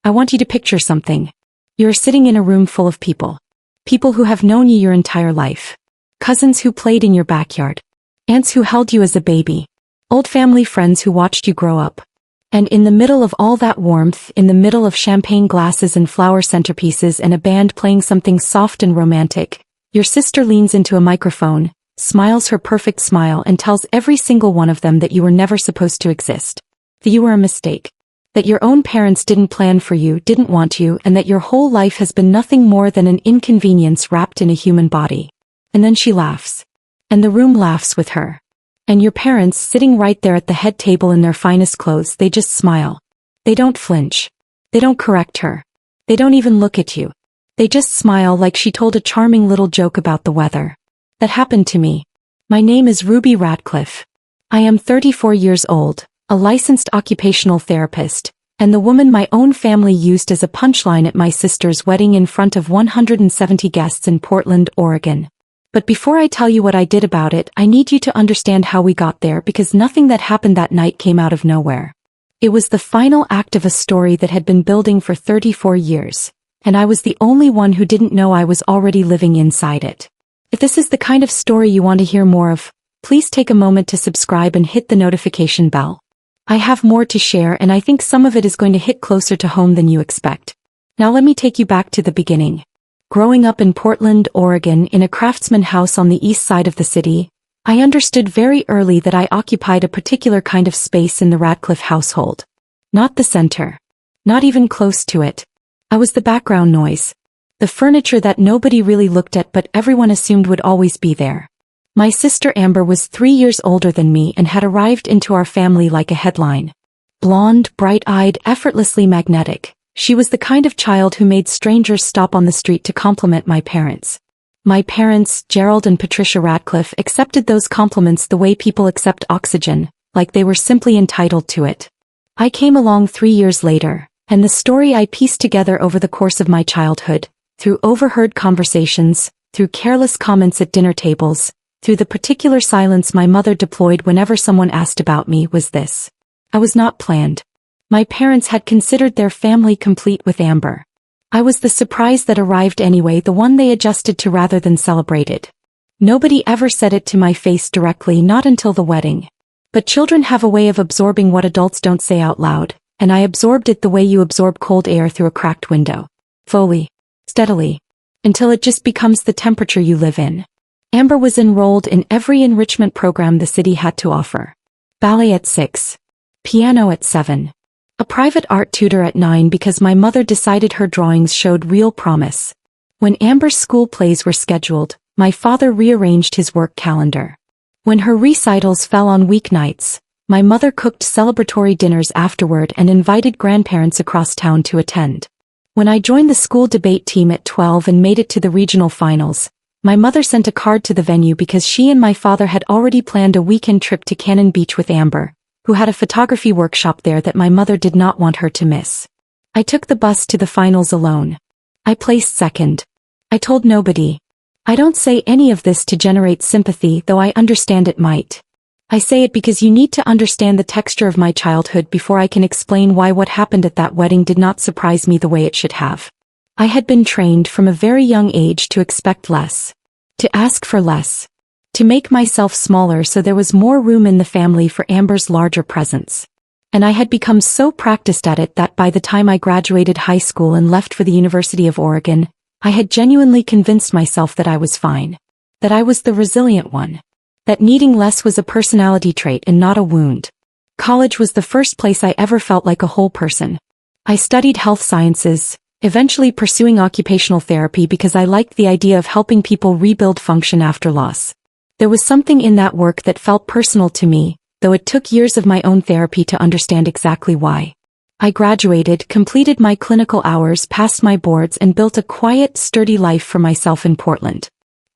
I want you to picture something. You're sitting in a room full of people. People who have known you your entire life. Cousins who played in your backyard. Aunts who held you as a baby. Old family friends who watched you grow up. And in the middle of all that warmth, in the middle of champagne glasses and flower centerpieces and a band playing something soft and romantic, your sister leans into a microphone, smiles her perfect smile and tells every single one of them that you were never supposed to exist. That you were a mistake. That your own parents didn't plan for you, didn't want you, and that your whole life has been nothing more than an inconvenience wrapped in a human body. And then she laughs. And the room laughs with her. And your parents, sitting right there at the head table in their finest clothes, they just smile. They don't flinch. They don't correct her. They don't even look at you. They just smile like she told a charming little joke about the weather. That happened to me. My name is Ruby Radcliffe. I am 34 years old, a licensed occupational therapist, and the woman my own family used as a punchline at my sister's wedding in front of 170 guests in Portland, Oregon. But before I tell you what I did about it, I need you to understand how we got there because nothing that happened that night came out of nowhere. It was the final act of a story that had been building for 34 years, and I was the only one who didn't know I was already living inside it. If this is the kind of story you want to hear more of, please take a moment to subscribe and hit the notification bell. I have more to share and I think some of it is going to hit closer to home than you expect. Now let me take you back to the beginning. Growing up in Portland, Oregon, in a craftsman house on the east side of the city, I understood very early that I occupied a particular kind of space in the Radcliffe household. Not the center. Not even close to it. I was the background noise. The furniture that nobody really looked at but everyone assumed would always be there. My sister Amber was 3 years older than me and had arrived into our family like a headline. Blonde, bright-eyed, effortlessly magnetic. She was the kind of child who made strangers stop on the street to compliment my parents. My parents, Gerald and Patricia Radcliffe, accepted those compliments the way people accept oxygen, like they were simply entitled to it. I came along 3 years later, and the story I pieced together over the course of my childhood, through overheard conversations, through careless comments at dinner tables, through the particular silence my mother deployed whenever someone asked about me, was this. I was not planned. My parents had considered their family complete with Amber. I was the surprise that arrived anyway, the one they adjusted to rather than celebrated. Nobody ever said it to my face directly, not until the wedding. But children have a way of absorbing what adults don't say out loud, and I absorbed it the way you absorb cold air through a cracked window. Slowly. Steadily. Until it just becomes the temperature you live in. Amber was enrolled in every enrichment program the city had to offer. Ballet at 6. Piano at 7. A private art tutor at 9 because my mother decided her drawings showed real promise. When Amber's school plays were scheduled, my father rearranged his work calendar. When her recitals fell on weeknights, my mother cooked celebratory dinners afterward and invited grandparents across town to attend. When I joined the school debate team at 12 and made it to the regional finals, my mother sent a card to the venue because she and my father had already planned a weekend trip to Cannon Beach with Amber, who had a photography workshop there that my mother did not want her to miss. I took the bus to the finals alone. I placed second. I told nobody. I don't say any of this to generate sympathy, though I understand it might. I say it because you need to understand the texture of my childhood before I can explain why what happened at that wedding did not surprise me the way it should have. I had been trained from a very young age to expect less. To ask for less. To make myself smaller so there was more room in the family for Amber's larger presence. And I had become so practiced at it that by the time I graduated high school and left for the University of Oregon, I had genuinely convinced myself that I was fine. That I was the resilient one. That needing less was a personality trait and not a wound. College was the first place I ever felt like a whole person. I studied health sciences, eventually pursuing occupational therapy because I liked the idea of helping people rebuild function after loss. There was something in that work that felt personal to me, though it took years of my own therapy to understand exactly why. I graduated, completed my clinical hours, passed my boards and built a quiet, sturdy life for myself in Portland.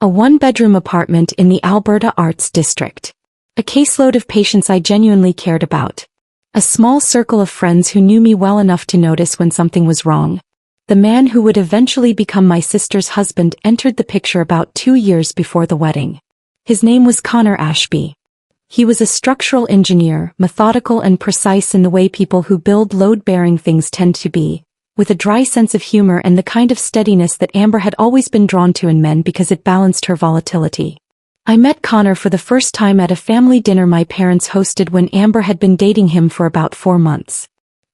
A one-bedroom apartment in the Alberta Arts District. A caseload of patients I genuinely cared about. A small circle of friends who knew me well enough to notice when something was wrong. The man who would eventually become my sister's husband entered the picture about 2 years before the wedding. His name was Connor Ashby. He was a structural engineer, methodical and precise in the way people who build load-bearing things tend to be, with a dry sense of humor and the kind of steadiness that Amber had always been drawn to in men because it balanced her volatility. I met Connor for the first time at a family dinner my parents hosted when Amber had been dating him for about 4 months.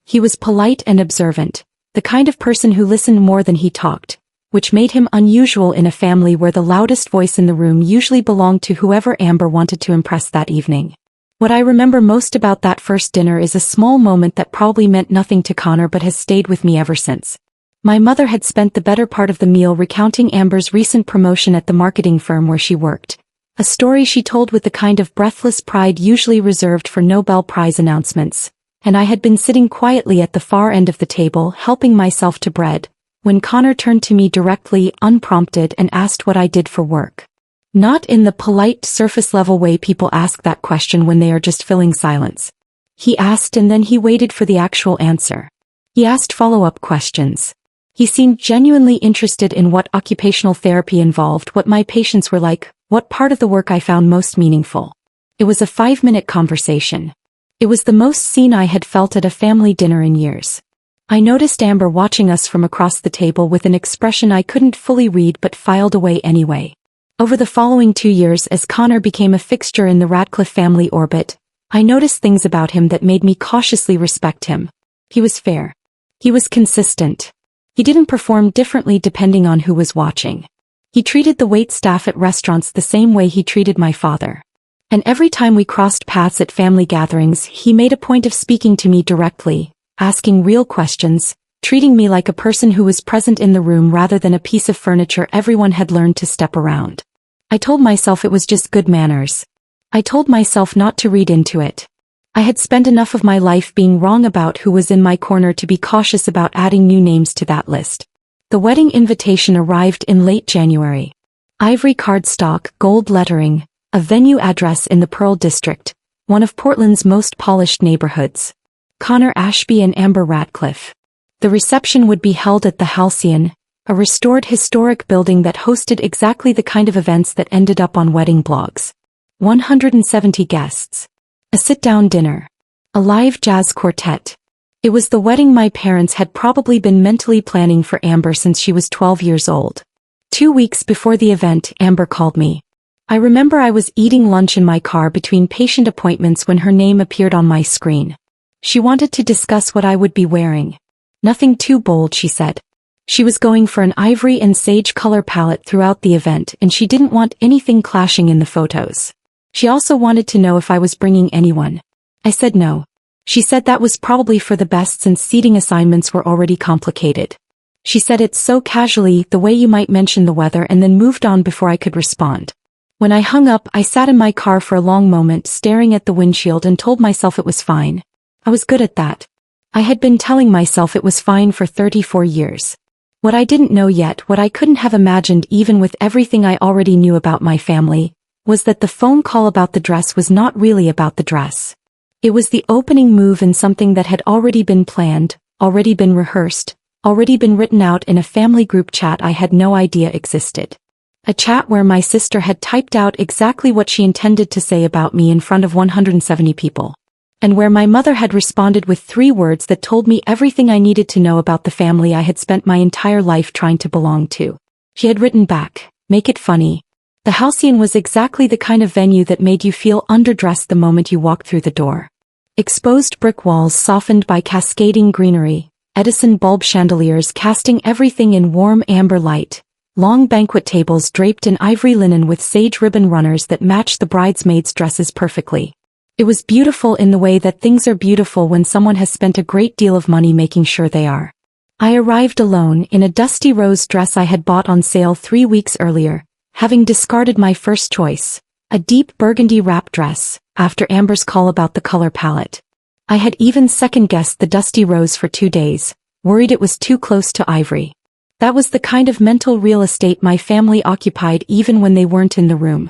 He was polite and observant, the kind of person who listened more than he talked, which made him unusual in a family where the loudest voice in the room usually belonged to whoever Amber wanted to impress that evening. What I remember most about that first dinner is a small moment that probably meant nothing to Connor but has stayed with me ever since. My mother had spent the better part of the meal recounting Amber's recent promotion at the marketing firm where she worked, a story she told with the kind of breathless pride usually reserved for Nobel Prize announcements, and I had been sitting quietly at the far end of the table helping myself to bread, when Connor turned to me directly, unprompted, and asked what I did for work. Not in the polite, surface-level way people ask that question when they are just filling silence. He asked and then he waited for the actual answer. He asked follow-up questions. He seemed genuinely interested in what occupational therapy involved, what my patients were like, what part of the work I found most meaningful. It was a 5-minute conversation. It was the most seen I had felt at a family dinner in years. I noticed Amber watching us from across the table with an expression I couldn't fully read but filed away anyway. Over the following 2 years, as Connor became a fixture in the Radcliffe family orbit, I noticed things about him that made me cautiously respect him. He was fair. He was consistent. He didn't perform differently depending on who was watching. He treated the waitstaff at restaurants the same way he treated my father. And every time we crossed paths at family gatherings, he made a point of speaking to me directly, asking real questions, treating me like a person who was present in the room rather than a piece of furniture everyone had learned to step around. I told myself it was just good manners. I told myself not to read into it. I had spent enough of my life being wrong about who was in my corner to be cautious about adding new names to that list. The wedding invitation arrived in late January. Ivory cardstock, gold lettering, a venue address in the Pearl District, one of Portland's most polished neighborhoods. Connor Ashby and Amber Radcliffe. The reception would be held at the Halcyon, a restored historic building that hosted exactly the kind of events that ended up on wedding blogs. 170 guests. A sit-down dinner. A live jazz quartet. It was the wedding my parents had probably been mentally planning for Amber since she was 12 years old. 2 weeks before the event, Amber called me. I remember I was eating lunch in my car between patient appointments when her name appeared on my screen. She wanted to discuss what I would be wearing. Nothing too bold, she said. She was going for an ivory and sage color palette throughout the event, and she didn't want anything clashing in the photos. She also wanted to know if I was bringing anyone. I said no. She said that was probably for the best since seating assignments were already complicated. She said it so casually, the way you might mention the weather, and then moved on before I could respond. When I hung up, I sat in my car for a long moment staring at the windshield and told myself it was fine. I was good at that. I had been telling myself it was fine for 34 years. What I didn't know yet, what I couldn't have imagined even with everything I already knew about my family, was that the phone call about the dress was not really about the dress. It was the opening move in something that had already been planned, already been rehearsed, already been written out in a family group chat I had no idea existed. A chat where my sister had typed out exactly what she intended to say about me in front of 170 people. And where my mother had responded with 3 words that told me everything I needed to know about the family I had spent my entire life trying to belong to. She had written back, "Make it funny." The Halcyon was exactly the kind of venue that made you feel underdressed the moment you walked through the door. Exposed brick walls softened by cascading greenery, Edison bulb chandeliers casting everything in warm amber light, long banquet tables draped in ivory linen with sage ribbon runners that matched the bridesmaids' dresses perfectly. It was beautiful in the way that things are beautiful when someone has spent a great deal of money making sure they are. I arrived alone in a dusty rose dress I had bought on sale 3 weeks earlier, having discarded my first choice, a deep burgundy wrap dress, after Amber's call about the color palette. I had even second-guessed the dusty rose for 2 days, worried it was too close to ivory. That was the kind of mental real estate my family occupied even when they weren't in the room.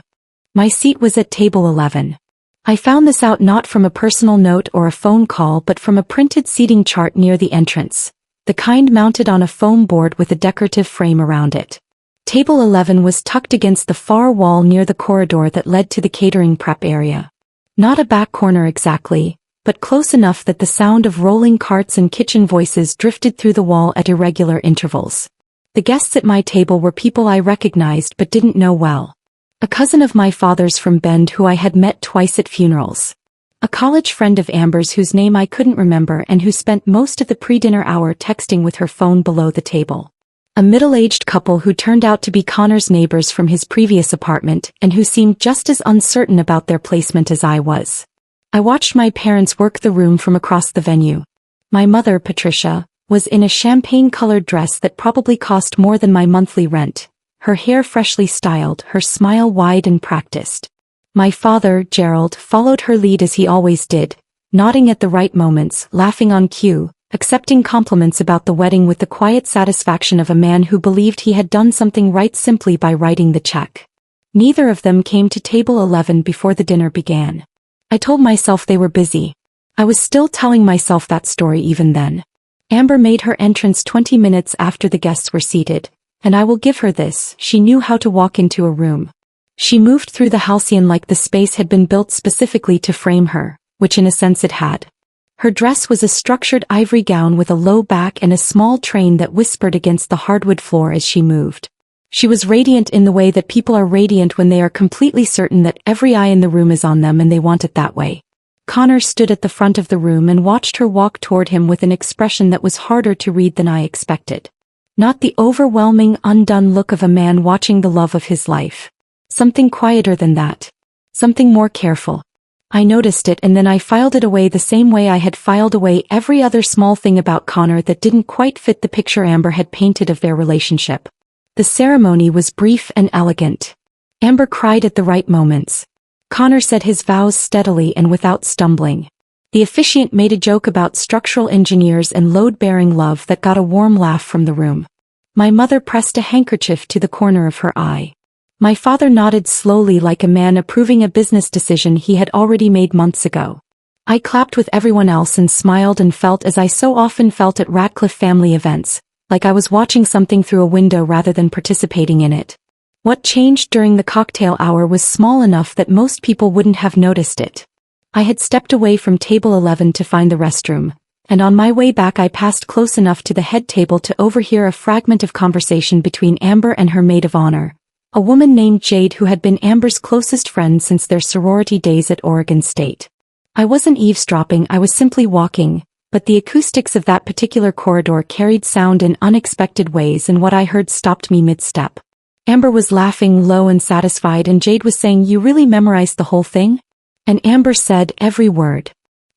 My seat was at table 11. I found this out not from a personal note or a phone call but from a printed seating chart near the entrance, the kind mounted on a foam board with a decorative frame around it. Table 11 was tucked against the far wall near the corridor that led to the catering prep area. Not a back corner exactly, but close enough that the sound of rolling carts and kitchen voices drifted through the wall at irregular intervals. The guests at my table were people I recognized but didn't know well. A cousin of my father's from Bend who I had met twice at funerals. A college friend of Amber's whose name I couldn't remember and who spent most of the pre-dinner hour texting with her phone below the table. A middle-aged couple who turned out to be Connor's neighbors from his previous apartment and who seemed just as uncertain about their placement as I was. I watched my parents work the room from across the venue. My mother, Patricia, was in a champagne-colored dress that probably cost more than my monthly rent, her hair freshly styled, her smile wide and practiced. My father, Gerald, followed her lead as he always did, nodding at the right moments, laughing on cue, accepting compliments about the wedding with the quiet satisfaction of a man who believed he had done something right simply by writing the check. Neither of them came to table 11 before the dinner began. I told myself they were busy. I was still telling myself that story even then. Amber made her entrance 20 minutes after the guests were seated, and I will give her this, she knew how to walk into a room. She moved through the halcyon like the space had been built specifically to frame her, which in a sense it had. Her dress was a structured ivory gown with a low back and a small train that whispered against the hardwood floor as she moved. She was radiant in the way that people are radiant when they are completely certain that every eye in the room is on them and they want it that way. Connor stood at the front of the room and watched her walk toward him with an expression that was harder to read than I expected. Not the overwhelming, undone look of a man watching the love of his life. Something quieter than that. Something more careful. I noticed it and then I filed it away the same way I had filed away every other small thing about Connor that didn't quite fit the picture Amber had painted of their relationship. The ceremony was brief and elegant. Amber cried at the right moments. Connor said his vows steadily and without stumbling. The officiant made a joke about structural engineers and load-bearing love that got a warm laugh from the room. My mother pressed a handkerchief to the corner of her eye. My father nodded slowly like a man approving a business decision he had already made months ago. I clapped with everyone else and smiled and felt as I so often felt at Radcliffe family events, like I was watching something through a window rather than participating in it. What changed during the cocktail hour was small enough that most people wouldn't have noticed it. I had stepped away from table 11 to find the restroom, and on my way back I passed close enough to the head table to overhear a fragment of conversation between Amber and her maid of honor, a woman named Jade who had been Amber's closest friend since their sorority days at Oregon State. I wasn't eavesdropping, I was simply walking, but the acoustics of that particular corridor carried sound in unexpected ways and what I heard stopped me mid-step. Amber was laughing low and satisfied and Jade was saying, "You really memorized the whole thing?" And Amber said, "Every word.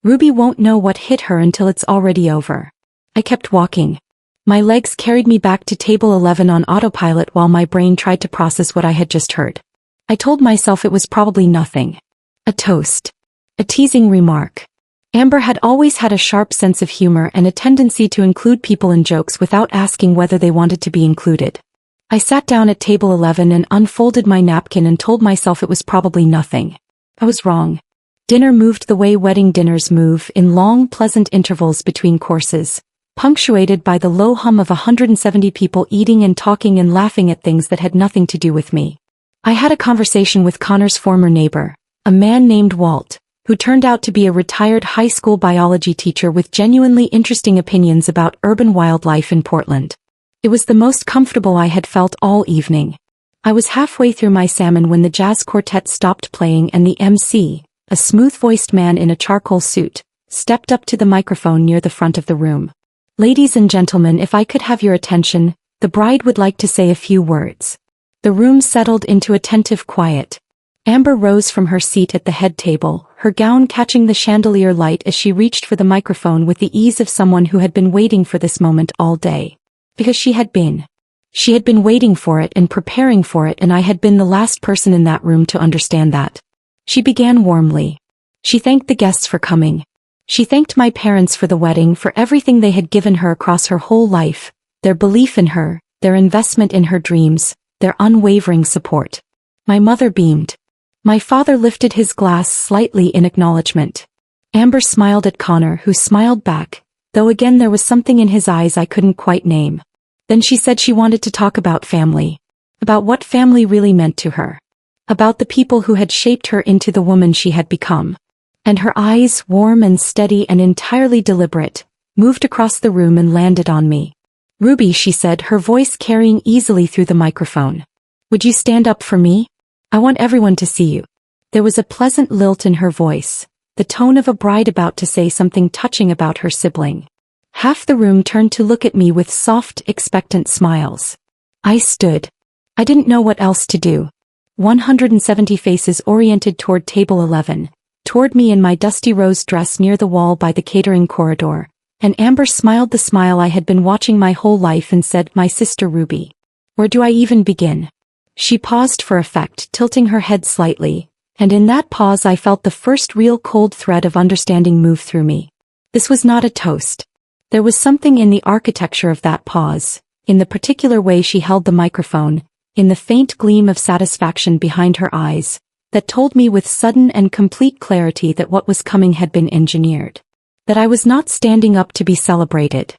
Ruby won't know what hit her until it's already over." I kept walking. My legs carried me back to table 11 on autopilot while my brain tried to process what I had just heard. I told myself it was probably nothing. A toast. A teasing remark. Amber had always had a sharp sense of humor and a tendency to include people in jokes without asking whether they wanted to be included. I sat down at table 11 and unfolded my napkin and told myself it was probably nothing. I was wrong. Dinner moved the way wedding dinners move, in long, pleasant intervals between courses, punctuated by the low hum of 170 people eating and talking and laughing at things that had nothing to do with me. I had a conversation with Connor's former neighbor, a man named Walt, who turned out to be a retired high school biology teacher with genuinely interesting opinions about urban wildlife in Portland. It was the most comfortable I had felt all evening. I was halfway through my salmon when the jazz quartet stopped playing and the MC, a smooth-voiced man in a charcoal suit, stepped up to the microphone near the front of the room. "Ladies and gentlemen, if I could have your attention, the bride would like to say a few words." The room settled into attentive quiet. Amber rose from her seat at the head table, her gown catching the chandelier light as she reached for the microphone with the ease of someone who had been waiting for this moment all day. Because she had been. She had been waiting for it and preparing for it, and I had been the last person in that room to understand that. She began warmly. She thanked the guests for coming. She thanked my parents for the wedding, for everything they had given her across her whole life, their belief in her, their investment in her dreams, their unwavering support. My mother beamed. My father lifted his glass slightly in acknowledgement. Amber smiled at Connor, who smiled back, though again there was something in his eyes I couldn't quite name. Then she said she wanted to talk about family. About what family really meant to her. About the people who had shaped her into the woman she had become. And her eyes, warm and steady and entirely deliberate, moved across the room and landed on me. "Ruby," she said, her voice carrying easily through the microphone. "Would you stand up for me? I want everyone to see you." There was a pleasant lilt in her voice, the tone of a bride about to say something touching about her sibling. Half the room turned to look at me with soft, expectant smiles. I stood. I didn't know what else to do. 170 faces oriented toward table 11, toward me in my dusty rose dress near the wall by the catering corridor, and Amber smiled the smile I had been watching my whole life and said, "My sister Ruby. Where do I even begin?" She paused for effect, tilting her head slightly, and in that pause I felt the first real cold thread of understanding move through me. This was not a toast. There was something in the architecture of that pause, in the particular way she held the microphone, in the faint gleam of satisfaction behind her eyes, that told me with sudden and complete clarity that what was coming had been engineered. That I was not standing up to be celebrated.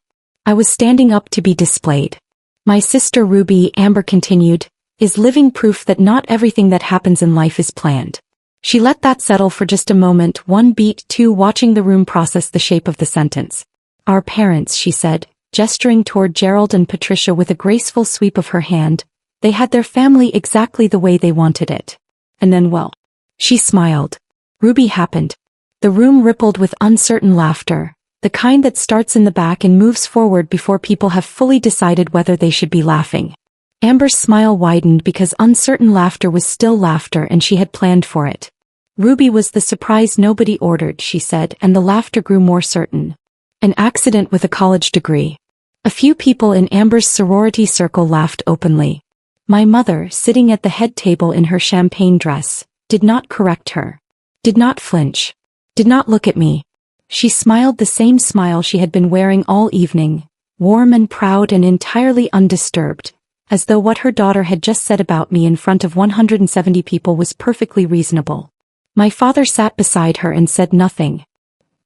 I was standing up to be displayed. "My sister Ruby," Amber continued, "is living proof that not everything that happens in life is planned." She let that settle for just a moment, one beat, two, watching the room process the shape of the sentence. "Our parents," she said, gesturing toward Gerald and Patricia with a graceful sweep of her hand, "they had their family exactly the way they wanted it. And then, well," she smiled. "Ruby happened." The room rippled with uncertain laughter, the kind that starts in the back and moves forward before people have fully decided whether they should be laughing. Amber's smile widened because uncertain laughter was still laughter and she had planned for it. "Ruby was the surprise nobody ordered," she said, and the laughter grew more certain. "An accident with a college degree." A few people in Amber's sorority circle laughed openly. My mother, sitting at the head table in her champagne dress, did not correct her. Did not flinch. Did not look at me. She smiled the same smile she had been wearing all evening, warm and proud and entirely undisturbed, as though what her daughter had just said about me in front of 170 people was perfectly reasonable. My father sat beside her and said nothing.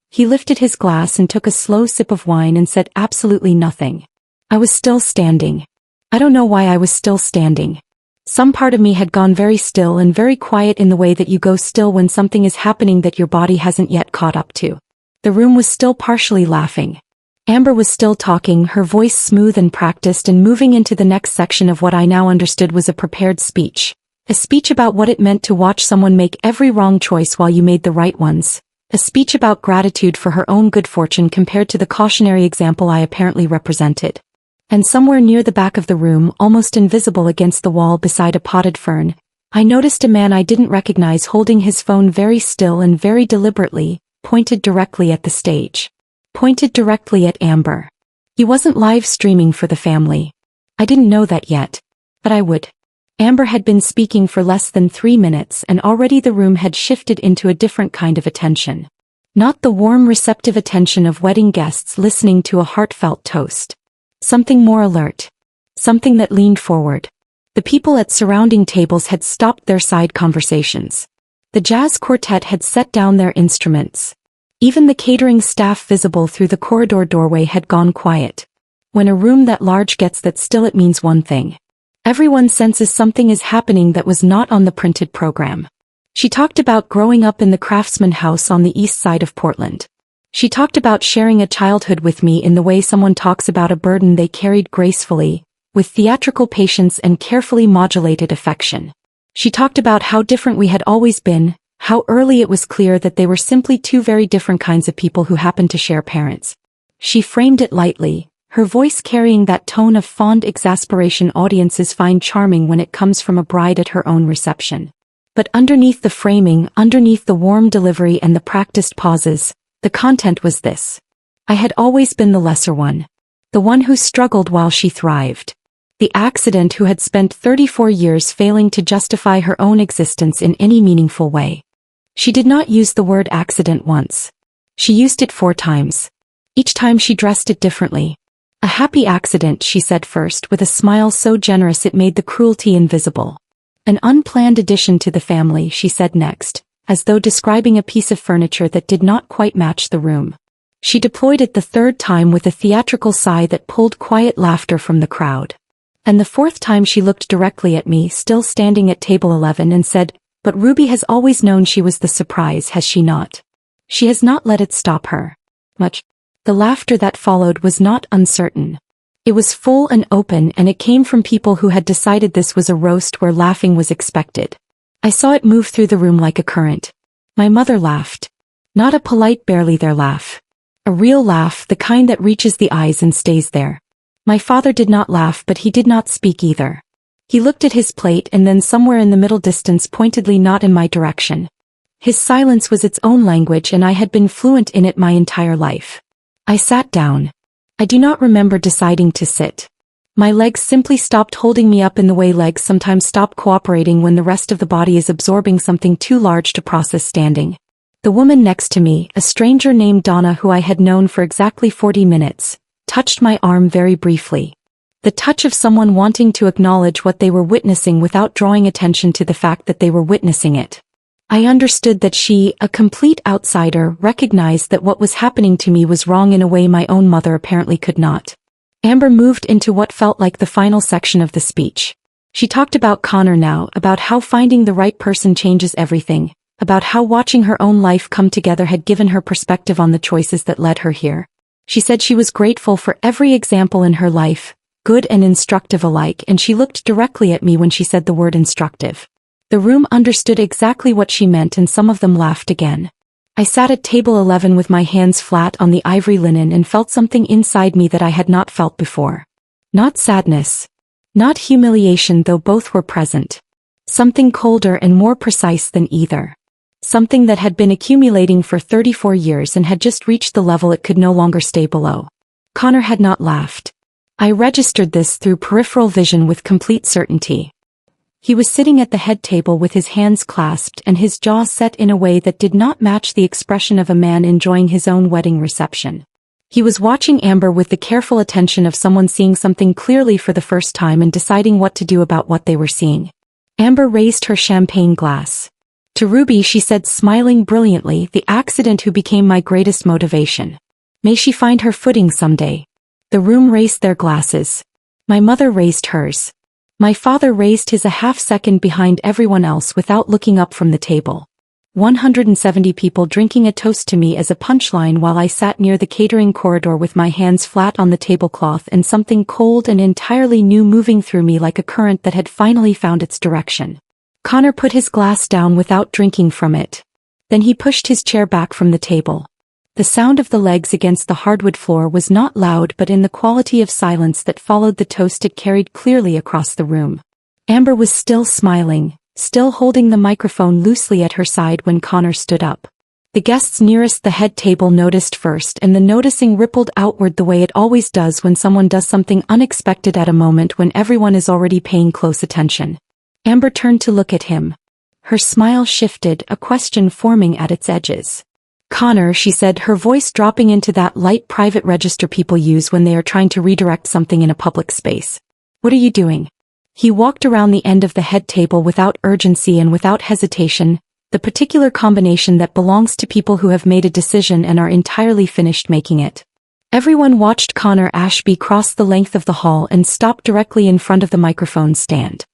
He lifted his glass and took a slow sip of wine and said absolutely nothing. I was still standing. I don't know why I was still standing. Some part of me had gone very still and very quiet in the way that you go still when something is happening that your body hasn't yet caught up to. The room was still partially laughing. Amber was still talking, her voice smooth and practiced and moving into the next section of what I now understood was a prepared speech. A speech about what it meant to watch someone make every wrong choice while you made the right ones. A speech about gratitude for her own good fortune compared to the cautionary example I apparently represented. And somewhere near the back of the room, almost invisible against the wall beside a potted fern, I noticed a man I didn't recognize holding his phone very still and very deliberately, pointed directly at the stage. Pointed directly at Amber. He wasn't live streaming for the family. I didn't know that yet. But I would. Amber had been speaking for less than 3 minutes and already the room had shifted into a different kind of attention. Not the warm receptive attention of wedding guests listening to a heartfelt toast. Something more alert. Something that leaned forward. The people at surrounding tables had stopped their side conversations. The jazz quartet had set down their instruments. Even the catering staff visible through the corridor doorway had gone quiet. When a room that large gets that still, it means one thing. Everyone senses something is happening that was not on the printed program. She talked about growing up in the Craftsman House on the east side of Portland. She talked about sharing a childhood with me in the way someone talks about a burden they carried gracefully, with theatrical patience and carefully modulated affection. She talked about how different we had always been, how early it was clear that they were simply two very different kinds of people who happened to share parents. She framed it lightly, her voice carrying that tone of fond exasperation audiences find charming when it comes from a bride at her own reception. But underneath the framing, underneath the warm delivery and the practiced pauses, the content was this. I had always been the lesser one. The one who struggled while she thrived. The accident who had spent 34 years failing to justify her own existence in any meaningful way. She did not use the word accident once. She used it 4 times. Each time she dressed it differently. A happy accident, she said first with a smile so generous it made the cruelty invisible. An unplanned addition to the family, she said next, as though describing a piece of furniture that did not quite match the room. She deployed it the 3rd time with a theatrical sigh that pulled quiet laughter from the crowd. And the 4th time she looked directly at me, still standing at table 11, and said, "But Ruby has always known she was the surprise, has she not?" She has not let it stop her. Much. The laughter that followed was not uncertain. It was full and open, and it came from people who had decided this was a roast where laughing was expected. I saw it move through the room like a current. My mother laughed. Not a polite barely there laugh. A real laugh, the kind that reaches the eyes and stays there. My father did not laugh, but he did not speak either. He looked at his plate and then somewhere in the middle distance, pointedly not in my direction. His silence was its own language, and I had been fluent in it my entire life. I sat down. I do not remember deciding to sit. My legs simply stopped holding me up in the way legs sometimes stop cooperating when the rest of the body is absorbing something too large to process standing. The woman next to me, a stranger named Donna who I had known for exactly 40 minutes, touched my arm very briefly. The touch of someone wanting to acknowledge what they were witnessing without drawing attention to the fact that they were witnessing it. I understood that she, a complete outsider, recognized that what was happening to me was wrong in a way my own mother apparently could not. Amber moved into what felt like the final section of the speech. She talked about Connor now, about how finding the right person changes everything, about how watching her own life come together had given her perspective on the choices that led her here. She said she was grateful for every example in her life, good and instructive alike, and she looked directly at me when she said the word instructive. The room understood exactly what she meant, and some of them laughed again. I sat at table 11 with my hands flat on the ivory linen and felt something inside me that I had not felt before. Not sadness. Not humiliation, though both were present. Something colder and more precise than either. Something that had been accumulating for 34 years and had just reached the level it could no longer stay below. Connor had not laughed. I registered this through peripheral vision with complete certainty. He was sitting at the head table with his hands clasped and his jaw set in a way that did not match the expression of a man enjoying his own wedding reception. He was watching Amber with the careful attention of someone seeing something clearly for the first time and deciding what to do about what they were seeing. Amber raised her champagne glass. To Ruby she said, smiling brilliantly, "The accident who became my greatest motivation. May she find her footing someday." The room raised their glasses. My mother raised hers. My father raised his a half second behind everyone else without looking up from the table. 170 people drinking a toast to me as a punchline while I sat near the catering corridor with my hands flat on the tablecloth and something cold and entirely new moving through me like a current that had finally found its direction. Connor put his glass down without drinking from it. Then he pushed his chair back from the table. The sound of the legs against the hardwood floor was not loud, but in the quality of silence that followed the toast it carried clearly across the room. Amber was still smiling, still holding the microphone loosely at her side when Connor stood up. The guests nearest the head table noticed first, and the noticing rippled outward the way it always does when someone does something unexpected at a moment when everyone is already paying close attention. Amber turned to look at him. Her smile shifted, a question forming at its edges. "Connor," she said, her voice dropping into that light private register people use when they are trying to redirect something in a public space. "What are you doing?" He walked around the end of the head table without urgency and without hesitation, the particular combination that belongs to people who have made a decision and are entirely finished making it. Everyone watched Connor Ashby cross the length of the hall and stop directly in front of the microphone stand.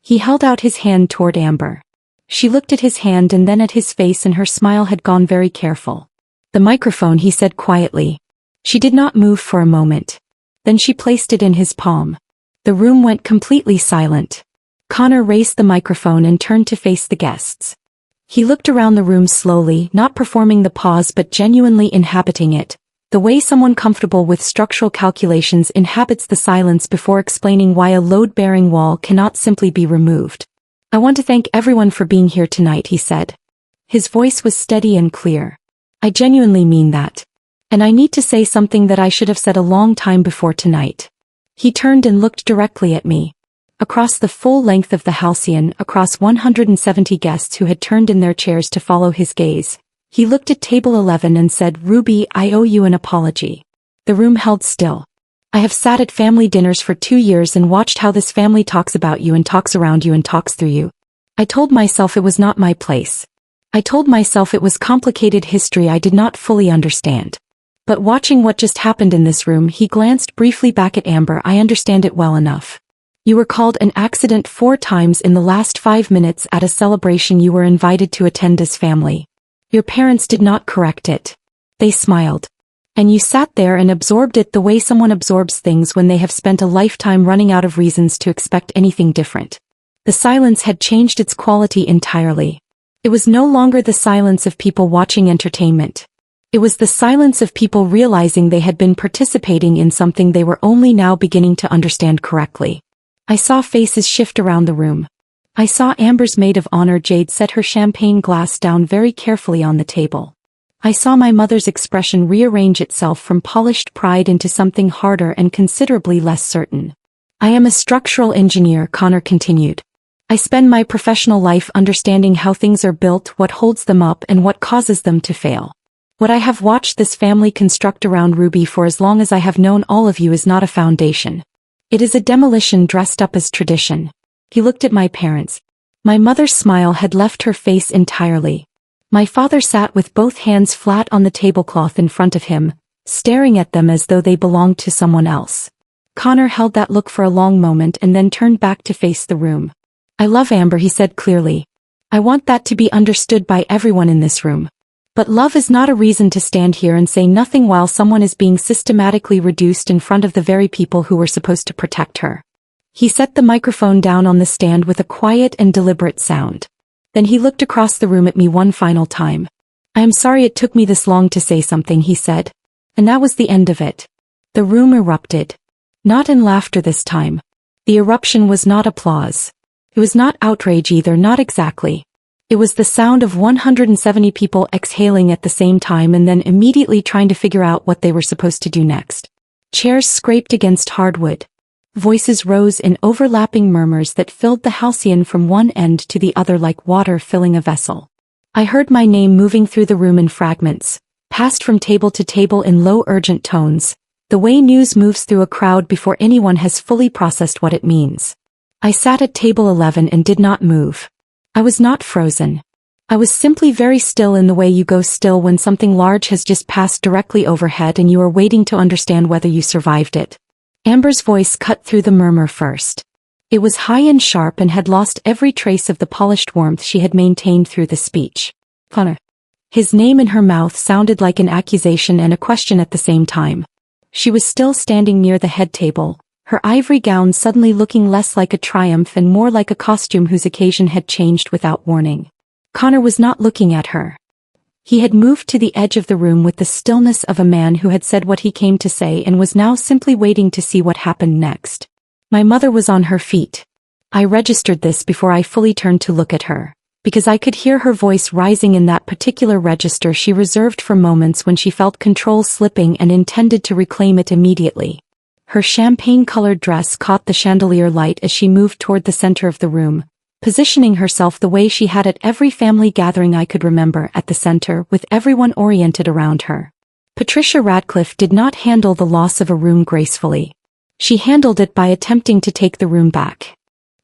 He held out his hand toward Amber. She looked at his hand and then at his face, and her smile had gone very careful. "The microphone," he said quietly. She did not move for a moment. Then she placed it in his palm. The room went completely silent. Connor raised the microphone and turned to face the guests. He looked around the room slowly, not performing the pause but genuinely inhabiting it, the way someone comfortable with structural calculations inhabits the silence before explaining why a load-bearing wall cannot simply be removed. "I want to thank everyone for being here tonight," he said. His voice was steady and clear. "I genuinely mean that. And I need to say something that I should have said a long time before tonight." He turned and looked directly at me. Across the full length of the halcyon, across 170 guests who had turned in their chairs to follow his gaze, he looked at table 11 and said, "Ruby, I owe you an apology." The room held still. "I have sat at family dinners for 2 years and watched how this family talks about you and talks around you and talks through you. I told myself it was not my place. I told myself it was complicated history I did not fully understand. But watching what just happened in this room," he glanced briefly back at Amber, "I understand it well enough. You were called an accident 4 times in the last 5 minutes at a celebration you were invited to attend as family. Your parents did not correct it. They smiled. And you sat there and absorbed it the way someone absorbs things when they have spent a lifetime running out of reasons to expect anything different. The silence had changed its quality entirely. It was no longer the silence of people watching entertainment. It was the silence of people realizing they had been participating in something they were only now beginning to understand correctly. I saw faces shift around the room. I saw Amber's maid of honor Jade set her champagne glass down very carefully on the table. I saw my mother's expression rearrange itself from polished pride into something harder and considerably less certain. I am a structural engineer, Connor continued. I spend my professional life understanding how things are built, what holds them up, and what causes them to fail. What I have watched this family construct around Ruby for as long as I have known all of you is not a foundation. It is a demolition dressed up as tradition. He looked at my parents. My mother's smile had left her face entirely. My father sat with both hands flat on the tablecloth in front of him, staring at them as though they belonged to someone else. Connor held that look for a long moment and then turned back to face the room. I love Amber, he said clearly. I want that to be understood by everyone in this room. But love is not a reason to stand here and say nothing while someone is being systematically reduced in front of the very people who were supposed to protect her. He set the microphone down on the stand with a quiet and deliberate sound. Then he looked across the room at me one final time. I am sorry it took me this long to say something, he said. And that was the end of it. The room erupted. Not in laughter this time. The eruption was not applause. It was not outrage either, not exactly. It was the sound of 170 people exhaling at the same time and then immediately trying to figure out what they were supposed to do next. Chairs scraped against hardwood. Voices rose in overlapping murmurs that filled the halcyon from one end to the other like water filling a vessel. I heard my name moving through the room in fragments, passed from table to table in low urgent tones, the way news moves through a crowd before anyone has fully processed what it means. I sat at table 11 and did not move. I was not frozen. I was simply very still in the way you go still when something large has just passed directly overhead and you are waiting to understand whether you survived it. Amber's voice cut through the murmur first. It was high and sharp and had lost every trace of the polished warmth she had maintained through the speech. Connor. His name in her mouth sounded like an accusation and a question at the same time. She was still standing near the head table, her ivory gown suddenly looking less like a triumph and more like a costume whose occasion had changed without warning. Connor was not looking at her. He had moved to the edge of the room with the stillness of a man who had said what he came to say and was now simply waiting to see what happened next. My mother was on her feet. I registered this before I fully turned to look at her, because I could hear her voice rising in that particular register she reserved for moments when she felt control slipping and intended to reclaim it immediately. Her champagne-colored dress caught the chandelier light as she moved toward the center of the room, positioning herself the way she had at every family gathering I could remember, at the center, with everyone oriented around her. Patricia Radcliffe did not handle the loss of a room gracefully. She handled it by attempting to take the room back.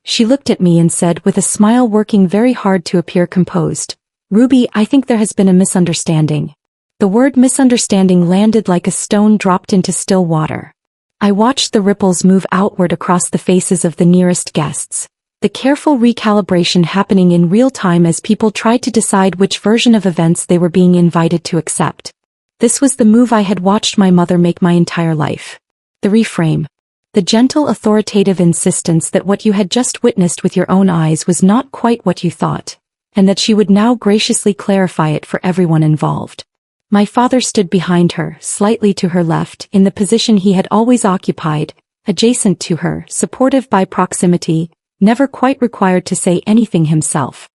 She looked at me and said, with a smile working very hard to appear composed, "Ruby, I think there has been a misunderstanding." The word misunderstanding landed like a stone dropped into still water. I watched the ripples move outward across the faces of the nearest guests, the careful recalibration happening in real time as people tried to decide which version of events they were being invited to accept. This was the move I had watched my mother make my entire life. The reframe. The gentle authoritative insistence that what you had just witnessed with your own eyes was not quite what you thought, and that she would now graciously clarify it for everyone involved. My father stood behind her, slightly to her left, in the position he had always occupied, adjacent to her, supportive by proximity, never quite required to say anything himself.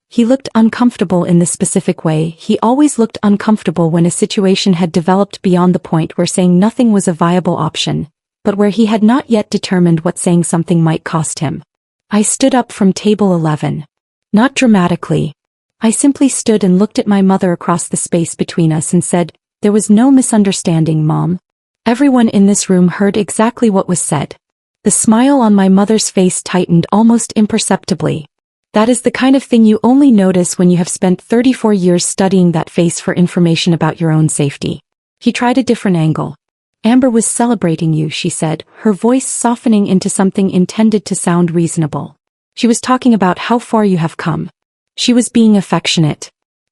He looked uncomfortable in the specific way. He always looked uncomfortable when a situation had developed beyond the point where saying nothing was a viable option, but where he had not yet determined what saying something might cost him. I stood up from table 11. Not dramatically. I simply stood and looked at my mother across the space between us and said, "There was no misunderstanding, Mom." Everyone in this room heard exactly what was said. The smile on my mother's face tightened almost imperceptibly. That is the kind of thing you only notice when you have spent 34 years studying that face for information about your own safety. He tried a different angle. "Amber was celebrating you," she said, her voice softening into something intended to sound reasonable. "She was talking about how far you have come. She was being affectionate."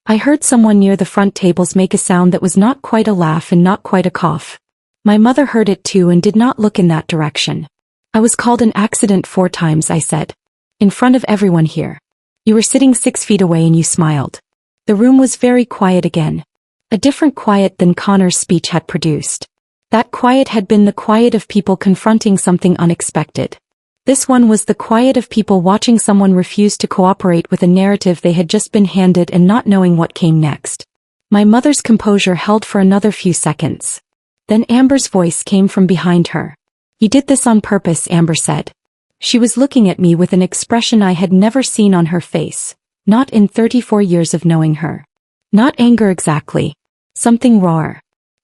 I heard someone near the front tables make a sound that was not quite a laugh and not quite a cough. My mother heard it too and did not look in that direction. I was called an accident 4 times, I said. In front of everyone here. You were sitting 6 feet away and you smiled. The room was very quiet again. A different quiet than Connor's speech had produced. That quiet had been the quiet of people confronting something unexpected. This one was the quiet of people watching someone refuse to cooperate with a narrative they had just been handed and not knowing what came next. My mother's composure held for another few seconds. Then Amber's voice came from behind her. You did this on purpose, Amber said. She was looking at me with an expression I had never seen on her face, not in 34 years of knowing her. Not anger exactly. Something rawer.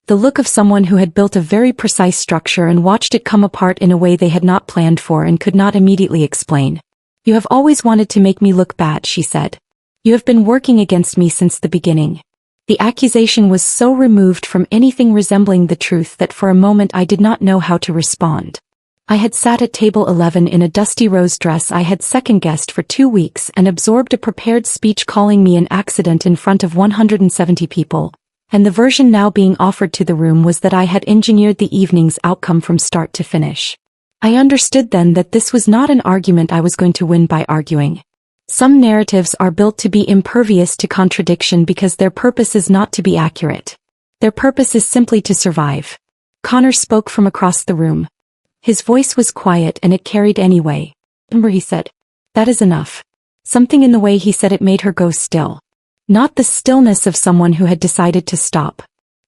The look of someone who had built a very precise structure and watched it come apart in a way they had not planned for and could not immediately explain. You have always wanted to make me look bad, she said. You have been working against me since the beginning. The accusation was so removed from anything resembling the truth that for a moment I did not know how to respond. I had sat at table 11 in a dusty rose dress I had second-guessed for 2 weeks and absorbed a prepared speech calling me an accident in front of 170 people. And the version now being offered to the room was that I had engineered the evening's outcome from start to finish. I understood then that this was not an argument I was going to win by arguing. Some narratives are built to be impervious to contradiction because their purpose is not to be accurate. Their purpose is simply to survive. Connor spoke from across the room. His voice was quiet and it carried anyway. Amber, he said. That is enough. Something in the way he said it made her go still. Not the stillness of someone who had decided to stop.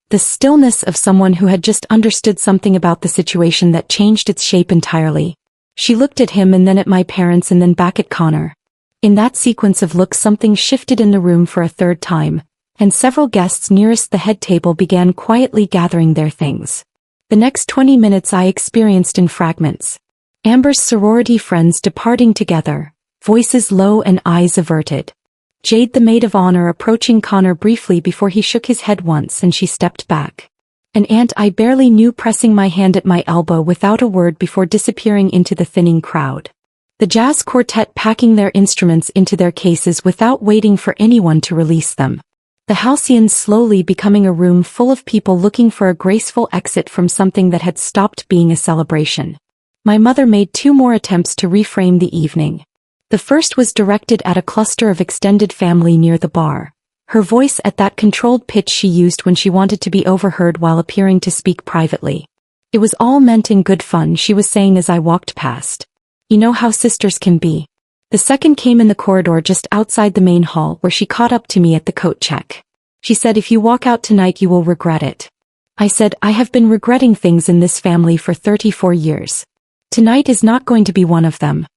The stillness of someone who had just understood something about the situation that changed its shape entirely. She looked at him and then at my parents and then back at Connor. In that sequence of looks something shifted in the room for a 3rd time, and several guests nearest the head table began quietly gathering their things. The next 20 minutes I experienced in fragments. Amber's sorority friends departing together, voices low and eyes averted. Jade the maid of honor approaching Connor briefly before he shook his head once and she stepped back. An aunt I barely knew pressing my hand at my elbow without a word before disappearing into the thinning crowd. The jazz quartet packing their instruments into their cases without waiting for anyone to release them. The halcyons slowly becoming a room full of people looking for a graceful exit from something that had stopped being a celebration. My mother made 2 more attempts to reframe the evening. The first was directed at a cluster of extended family near the bar. Her voice at that controlled pitch she used when she wanted to be overheard while appearing to speak privately. It was all meant in good fun, she was saying as I walked past. You know how sisters can be. The second came in the corridor just outside the main hall where she caught up to me at the coat check. She said, if you walk out tonight you will regret it. I said, I have been regretting things in this family for 34 years. Tonight is not going to be one of them.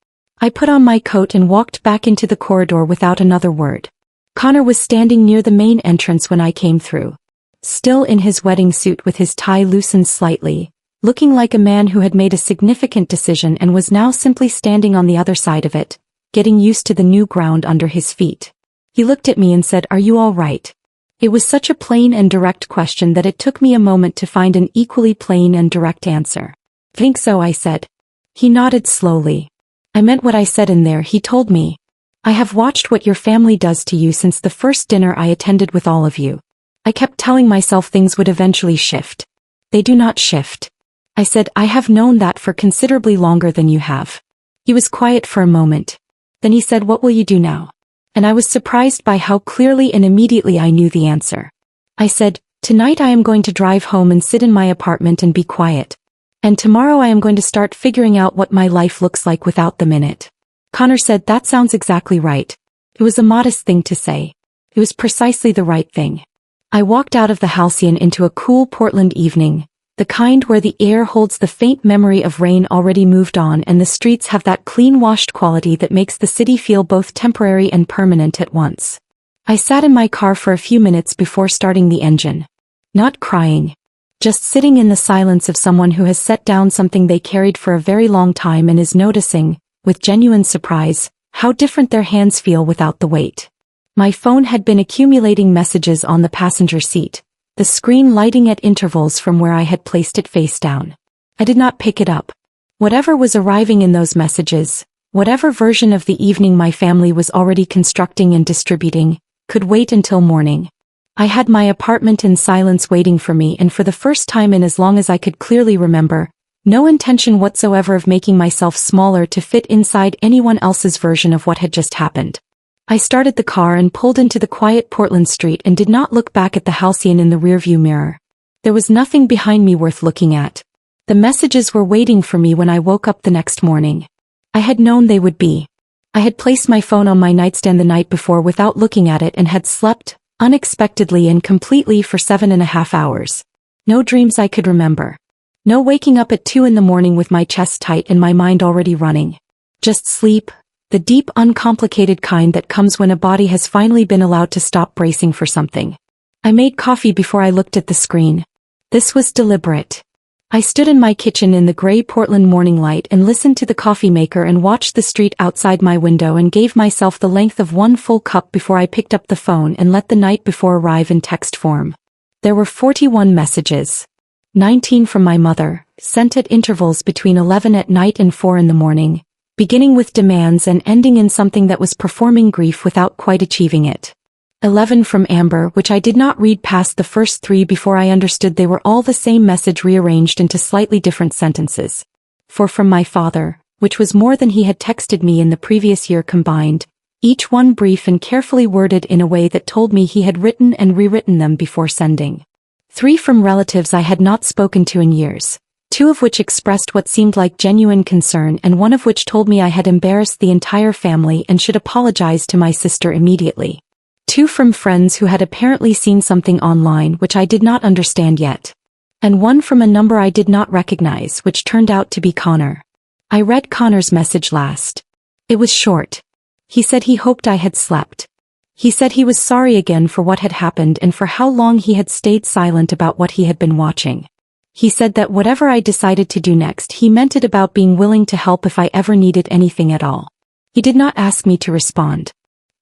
I put on my coat and walked back into the corridor without another word. Connor was standing near the main entrance when I came through. Still in his wedding suit with his tie loosened slightly, looking like a man who had made a significant decision and was now simply standing on the other side of it, getting used to the new ground under his feet. He looked at me and said, "Are you all right?" It was such a plain and direct question that it took me a moment to find an equally plain and direct answer. "Think so," I said. He nodded slowly. "I meant what I said in there," he told me. "I have watched what your family does to you since the first dinner I attended with all of you. I kept telling myself things would eventually shift. They do not shift." I said, "I have known that for considerably longer than you have." He was quiet for a moment. Then he said, "What will you do now?" And I was surprised by how clearly and immediately I knew the answer. I said, "Tonight I am going to drive home and sit in my apartment and be quiet. And tomorrow I am going to start figuring out what my life looks like without them in it." Connor said, "That sounds exactly right." It was a modest thing to say. It was precisely the right thing. I walked out of the Halcyon into a cool Portland evening, the kind where the air holds the faint memory of rain already moved on and the streets have that clean-washed quality that makes the city feel both temporary and permanent at once. I sat in my car for a few minutes before starting the engine. Not crying. Just sitting in the silence of someone who has set down something they carried for a very long time and is noticing, with genuine surprise, how different their hands feel without the weight. My phone had been accumulating messages on the passenger seat, the screen lighting at intervals from where I had placed it face down. I did not pick it up. Whatever was arriving in those messages, whatever version of the evening my family was already constructing and distributing, could wait until morning. I had my apartment in silence waiting for me, and for the first time in as long as I could clearly remember, no intention whatsoever of making myself smaller to fit inside anyone else's version of what had just happened. I started the car and pulled into the quiet Portland street and did not look back at the halcyon in the rearview mirror. There was nothing behind me worth looking at. The messages were waiting for me when I woke up the next morning. I had known they would be. I had placed my phone on my nightstand the night before without looking at it and had slept, unexpectedly and completely, for 7.5 hours. No dreams I could remember. No waking up at 2 in the morning with my chest tight and my mind already running. Just sleep, the deep, uncomplicated kind that comes when a body has finally been allowed to stop bracing for something. I made coffee before I looked at the screen. This was deliberate. I stood in my kitchen in the gray Portland morning light and listened to the coffee maker and watched the street outside my window and gave myself the length of one full cup before I picked up the phone and let the night before arrive in text form. There were 41 messages. 19 from my mother, sent at intervals between 11 at night and 4 in the morning, beginning with demands and ending in something that was performing grief without quite achieving it. 11 from Amber, which I did not read past the first 3 before I understood they were all the same message rearranged into slightly different sentences. 4 from my father, which was more than he had texted me in the previous year combined, each one brief and carefully worded in a way that told me he had written and rewritten them before sending. 3 from relatives I had not spoken to in years, 2 of which expressed what seemed like genuine concern and 1 of which told me I had embarrassed the entire family and should apologize to my sister immediately. 2 from friends who had apparently seen something online which I did not understand yet. And 1 from a number I did not recognize, which turned out to be Connor. I read Connor's message last. It was short. He said he hoped I had slept. He said he was sorry again for what had happened and for how long he had stayed silent about what he had been watching. He said that whatever I decided to do next, he meant it about being willing to help if I ever needed anything at all. He did not ask me to respond.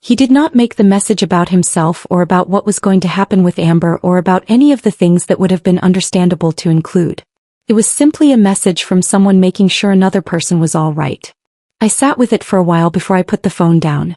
He did not make the message about himself or about what was going to happen with Amber or about any of the things that would have been understandable to include. It was simply a message from someone making sure another person was all right. I sat with it for a while before I put the phone down.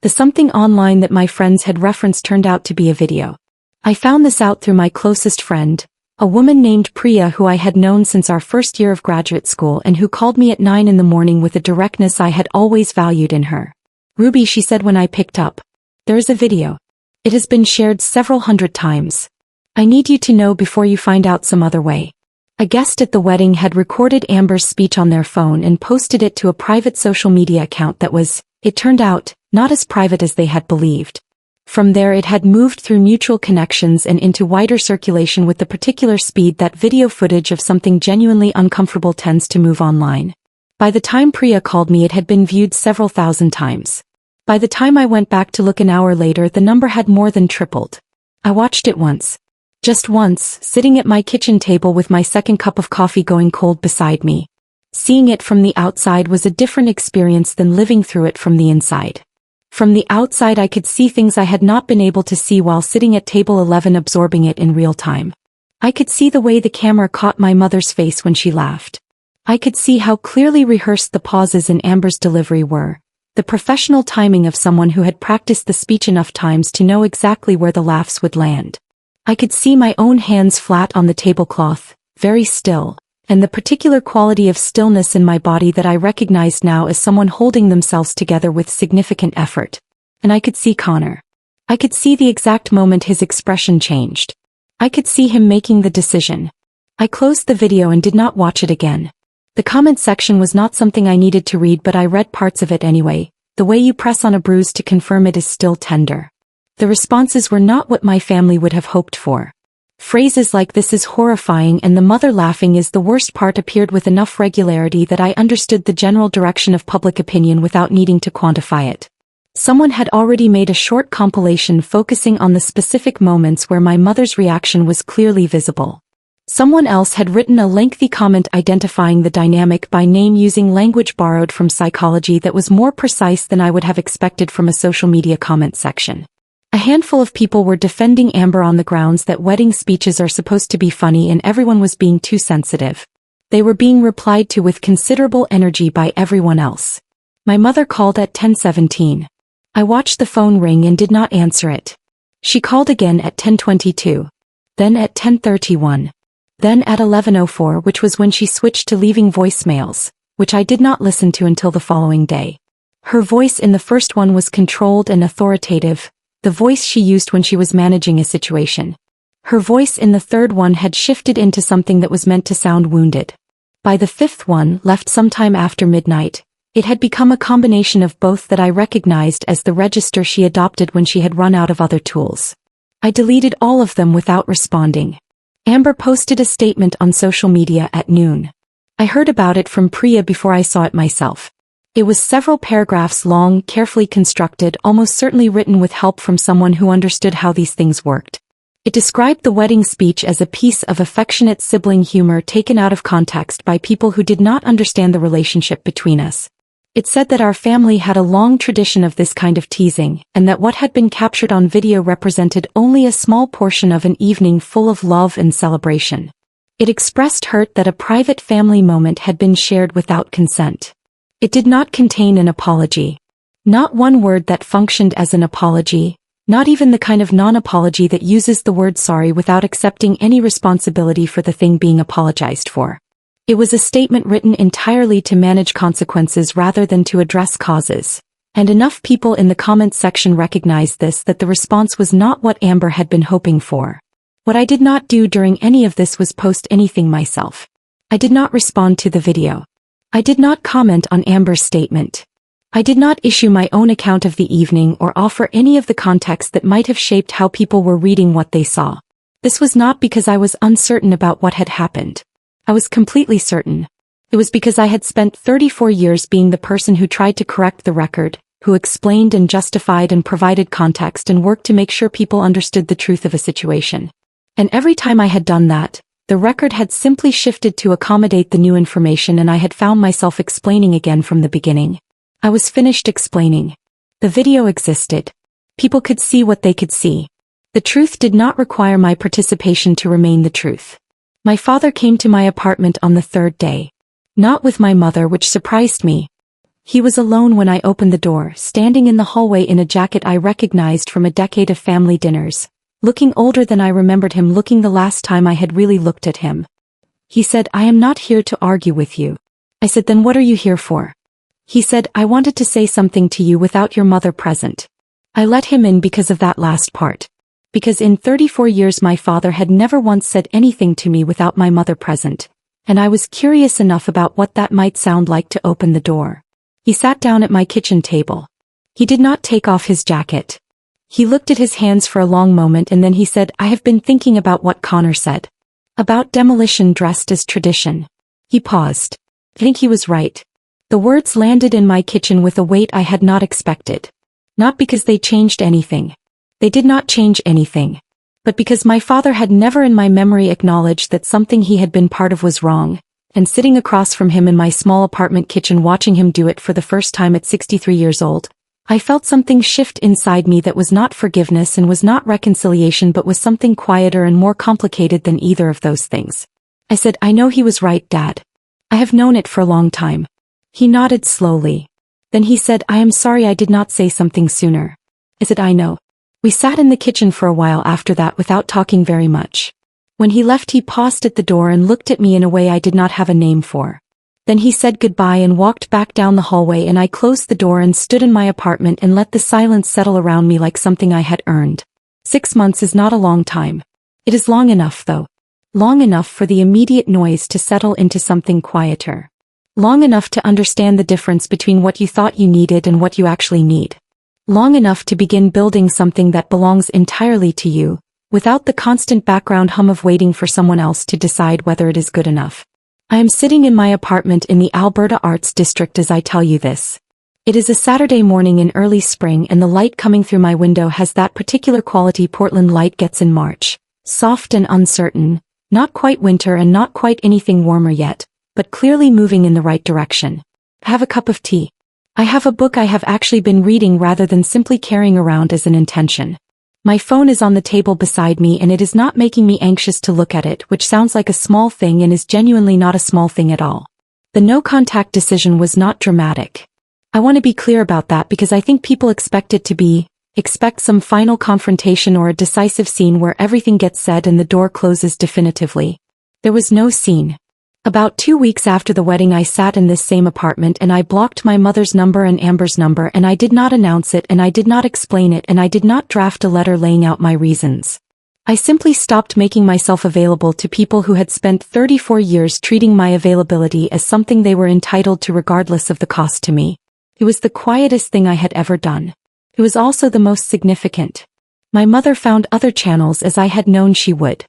The something online that my friends had referenced turned out to be a video. I found this out through my closest friend, a woman named Priya who I had known since our first year of graduate school and who called me at 9 in the morning with a directness I had always valued in her. "Ruby," she said when I picked up. "There is a video. It has been shared several hundred times. I need you to know before you find out some other way." A guest at the wedding had recorded Amber's speech on their phone and posted it to a private social media account that was, it turned out, not as private as they had believed. From there it had moved through mutual connections and into wider circulation with the particular speed that video footage of something genuinely uncomfortable tends to move online. By the time Priya called me, it had been viewed several thousand times. By the time I went back to look an hour later, the number had more than tripled. I watched it once. Just once, sitting at my kitchen table with my second cup of coffee going cold beside me. Seeing it from the outside was a different experience than living through it from the inside. From the outside I could see things I had not been able to see while sitting at table 11 absorbing it in real time. I could see the way the camera caught my mother's face when she laughed. I could see how clearly rehearsed the pauses in Amber's delivery were, the professional timing of someone who had practiced the speech enough times to know exactly where the laughs would land. I could see my own hands flat on the tablecloth, very still, and the particular quality of stillness in my body that I recognized now as someone holding themselves together with significant effort. And I could see Connor. I could see the exact moment his expression changed. I could see him making the decision. I closed the video and did not watch it again. The comment section was not something I needed to read, but I read parts of it anyway. "The way you press on a bruise to confirm it is still tender." The responses were not what my family would have hoped for. Phrases like "this is horrifying" and "the mother laughing is the worst part" appeared with enough regularity that I understood the general direction of public opinion without needing to quantify it. Someone had already made a short compilation focusing on the specific moments where my mother's reaction was clearly visible. Someone else had written a lengthy comment identifying the dynamic by name using language borrowed from psychology that was more precise than I would have expected from a social media comment section. A handful of people were defending Amber on the grounds that wedding speeches are supposed to be funny and everyone was being too sensitive. They were being replied to with considerable energy by everyone else. My mother called at 10:17. I watched the phone ring and did not answer it. She called again at 10:22. Then at 10:31. Then at 11:04, which was when she switched to leaving voicemails, which I did not listen to until the following day. Her voice in the first one was controlled and authoritative, the voice she used when she was managing a situation. Her voice in the third one had shifted into something that was meant to sound wounded. By the fifth one, left sometime after midnight, it had become a combination of both that I recognized as the register she adopted when she had run out of other tools. I deleted all of them without responding. Amber posted a statement on social media at noon. I heard about it from Priya before I saw it myself. It was several paragraphs long, carefully constructed, almost certainly written with help from someone who understood how these things worked. It described the wedding speech as a piece of affectionate sibling humor taken out of context by people who did not understand the relationship between us. It said that our family had a long tradition of this kind of teasing, and that what had been captured on video represented only a small portion of an evening full of love and celebration. It expressed hurt that a private family moment had been shared without consent. It did not contain an apology. Not one word that functioned as an apology, not even the kind of non-apology that uses the word sorry without accepting any responsibility for the thing being apologized for. It was a statement written entirely to manage consequences rather than to address causes, and enough people in the comments section recognized this that the response was not what Amber had been hoping for. What I did not do during any of this was post anything myself. I did not respond to the video. I did not comment on Amber's statement. I did not issue my own account of the evening or offer any of the context that might have shaped how people were reading what they saw. This was not because I was uncertain about what had happened. I was completely certain. It was because I had spent 34 years being the person who tried to correct the record, who explained and justified and provided context and worked to make sure people understood the truth of a situation. And every time I had done that, the record had simply shifted to accommodate the new information and I had found myself explaining again from the beginning. I was finished explaining. The video existed. People could see what they could see. The truth did not require my participation to remain the truth. My father came to my apartment on the third day. Not with my mother, which surprised me. He was alone when I opened the door, standing in the hallway in a jacket I recognized from a decade of family dinners, looking older than I remembered him looking the last time I had really looked at him. He said, "I am not here to argue with you." I said, "Then what are you here for?" He said, "I wanted to say something to you without your mother present." I let him in because of that last part. Because in 34 years my father had never once said anything to me without my mother present, and I was curious enough about what that might sound like to open the door. He sat down at my kitchen table. He did not take off his jacket. He looked at his hands for a long moment and then he said, "I have been thinking about what Connor said. About demolition dressed as tradition." He paused. I think he was right. The words landed in my kitchen with a weight I had not expected. Not because they changed anything. They did not change anything. But because my father had never in my memory acknowledged that something he had been part of was wrong, and sitting across from him in my small apartment kitchen watching him do it for the first time at 63 years old, I felt something shift inside me that was not forgiveness and was not reconciliation but was something quieter and more complicated than either of those things. I said, "I know he was right, Dad. I have known it for a long time." He nodded slowly. Then he said, "I am sorry I did not say something sooner." I said, "I know." We sat in the kitchen for a while after that without talking very much. When he left he paused at the door and looked at me in a way I did not have a name for. Then he said goodbye and walked back down the hallway and I closed the door and stood in my apartment and let the silence settle around me like something I had earned. 6 months is not a long time. It is long enough though. Long enough for the immediate noise to settle into something quieter. Long enough to understand the difference between what you thought you needed and what you actually need. Long enough to begin building something that belongs entirely to you, without the constant background hum of waiting for someone else to decide whether it is good enough. I am sitting in my apartment in the Alberta Arts District as I tell you this. It is a Saturday morning in early spring and the light coming through my window has that particular quality Portland light gets in March. Soft and uncertain, not quite winter and not quite anything warmer yet, but clearly moving in the right direction. Have a cup of tea. I have a book I have actually been reading rather than simply carrying around as an intention. My phone is on the table beside me and it is not making me anxious to look at it, which sounds like a small thing and is genuinely not a small thing at all. The no contact decision was not dramatic. I want to be clear about that because I think people expect it to be, expect some final confrontation or a decisive scene where everything gets said and the door closes definitively. There was no scene. About 2 weeks after the wedding I sat in this same apartment and I blocked my mother's number and Amber's number and I did not announce it and I did not explain it and I did not draft a letter laying out my reasons. I simply stopped making myself available to people who had spent 34 years treating my availability as something they were entitled to regardless of the cost to me. It was the quietest thing I had ever done. It was also the most significant. My mother found other channels as I had known she would.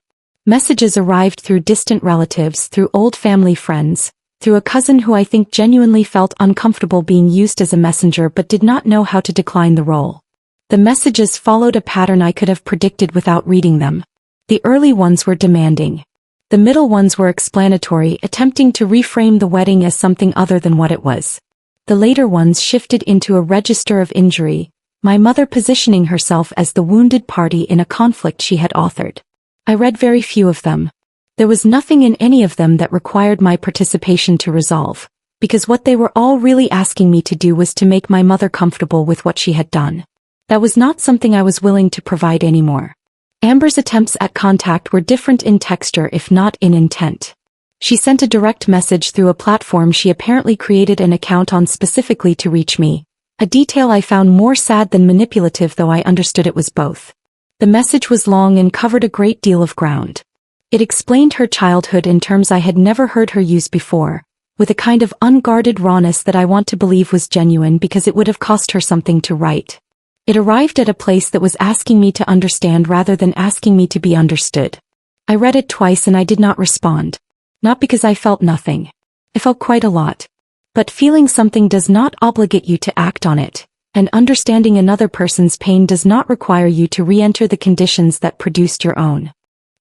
Messages arrived through distant relatives, through old family friends, through a cousin who I think genuinely felt uncomfortable being used as a messenger but did not know how to decline the role. The messages followed a pattern I could have predicted without reading them. The early ones were demanding. The middle ones were explanatory, attempting to reframe the wedding as something other than what it was. The later ones shifted into a register of injury, my mother positioning herself as the wounded party in a conflict she had authored. I read very few of them. There was nothing in any of them that required my participation to resolve, because what they were all really asking me to do was to make my mother comfortable with what she had done. That was not something I was willing to provide anymore. Amber's attempts at contact were different in texture if not in intent. She sent a direct message through a platform she apparently created an account on specifically to reach me, a detail I found more sad than manipulative though I understood it was both. The message was long and covered a great deal of ground. It explained her childhood in terms I had never heard her use before, with a kind of unguarded rawness that I want to believe was genuine because it would have cost her something to write. It arrived at a place that was asking me to understand rather than asking me to be understood. I read it twice and I did not respond. Not because I felt nothing. I felt quite a lot. But feeling something does not obligate you to act on it. And understanding another person's pain does not require you to re-enter the conditions that produced your own.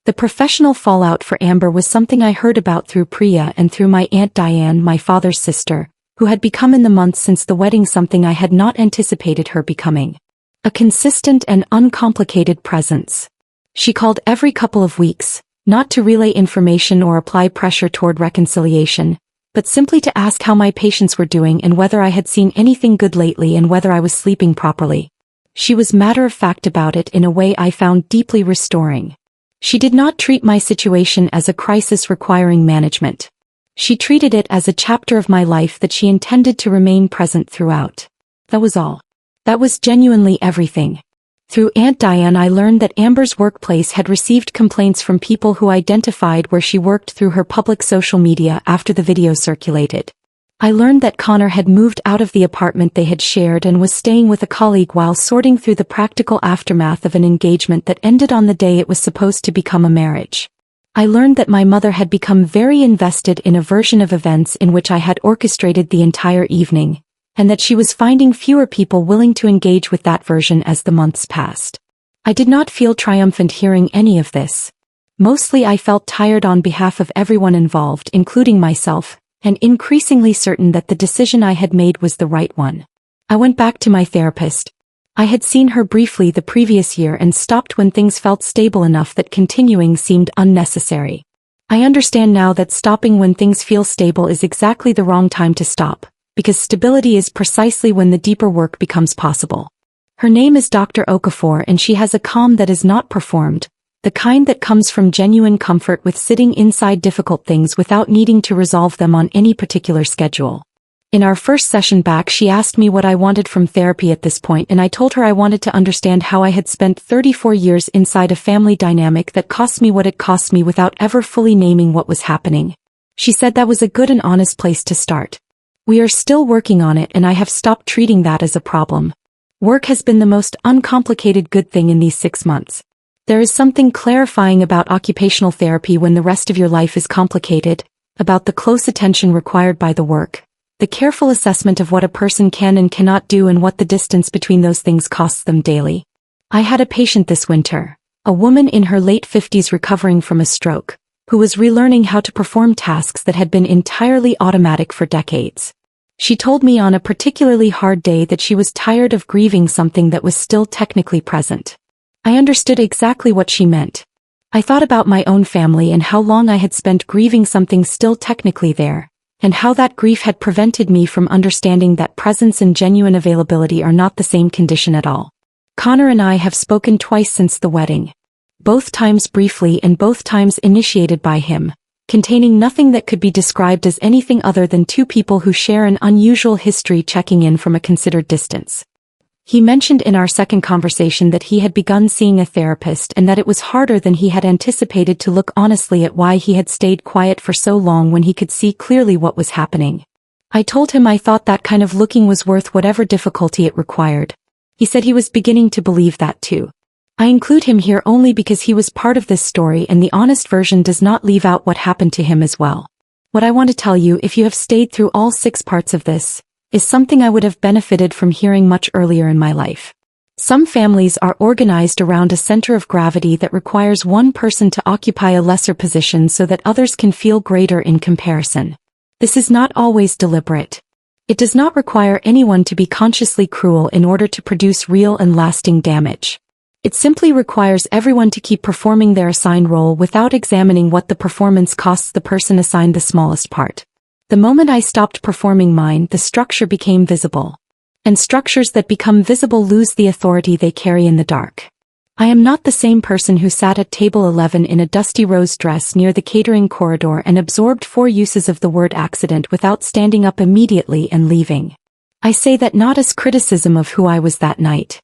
The professional fallout for Amber was something I heard about through Priya and through my Aunt Diane, my father's sister, who had become in the months since the wedding something I had not anticipated her becoming. A consistent and uncomplicated presence. She called every couple of weeks, not to relay information or apply pressure toward reconciliation, but simply to ask how my patients were doing and whether I had seen anything good lately and whether I was sleeping properly. She was matter-of-fact about it in a way I found deeply restoring. She did not treat my situation as a crisis requiring management. She treated it as a chapter of my life that she intended to remain present throughout. That was all. That was genuinely everything. Through Aunt Diane I learned that Amber's workplace had received complaints from people who identified where she worked through her public social media after the video circulated. I learned that Connor had moved out of the apartment they had shared and was staying with a colleague while sorting through the practical aftermath of an engagement that ended on the day it was supposed to become a marriage. I learned that my mother had become very invested in a version of events in which I had orchestrated the entire evening, and that she was finding fewer people willing to engage with that version as the months passed. I did not feel triumphant hearing any of this. Mostly I felt tired on behalf of everyone involved, including myself, and increasingly certain that the decision I had made was the right one. I went back to my therapist. I had seen her briefly the previous year and stopped when things felt stable enough that continuing seemed unnecessary. I understand now that stopping when things feel stable is exactly the wrong time to stop, because stability is precisely when the deeper work becomes possible. Her name is Dr. Okafor and she has a calm that is not performed, the kind that comes from genuine comfort with sitting inside difficult things without needing to resolve them on any particular schedule. In our first session back she asked me what I wanted from therapy at this point and I told her I wanted to understand how I had spent 34 years inside a family dynamic that cost me what it cost me without ever fully naming what was happening. She said that was a good and honest place to start. We are still working on it and I have stopped treating that as a problem. Work has been the most uncomplicated good thing in these 6 months. There is something clarifying about occupational therapy when the rest of your life is complicated, about the close attention required by the work, the careful assessment of what a person can and cannot do and what the distance between those things costs them daily. I had a patient this winter, a woman in her late 50s recovering from a stroke, who was relearning how to perform tasks that had been entirely automatic for decades. She told me on a particularly hard day that she was tired of grieving something that was still technically present. I understood exactly what she meant. I thought about my own family and how long I had spent grieving something still technically there, and how that grief had prevented me from understanding that presence and genuine availability are not the same condition at all. Connor and I have spoken twice since the wedding. Both times briefly and both times initiated by him, containing nothing that could be described as anything other than two people who share an unusual history checking in from a considered distance. He mentioned in our second conversation that he had begun seeing a therapist and that it was harder than he had anticipated to look honestly at why he had stayed quiet for so long when he could see clearly what was happening. I told him I thought that kind of looking was worth whatever difficulty it required. He said he was beginning to believe that too. I include him here only because he was part of this story and the honest version does not leave out what happened to him as well. What I want to tell you, if you have stayed through all 6 parts of this, is something I would have benefited from hearing much earlier in my life. Some families are organized around a center of gravity that requires one person to occupy a lesser position so that others can feel greater in comparison. This is not always deliberate. It does not require anyone to be consciously cruel in order to produce real and lasting damage. It simply requires everyone to keep performing their assigned role without examining what the performance costs the person assigned the smallest part. The moment I stopped performing mine, the structure became visible. And structures that become visible lose the authority they carry in the dark. I am not the same person who sat at table 11 in a dusty rose dress near the catering corridor and absorbed 4 uses of the word accident without standing up immediately and leaving. I say that not as criticism of who I was that night.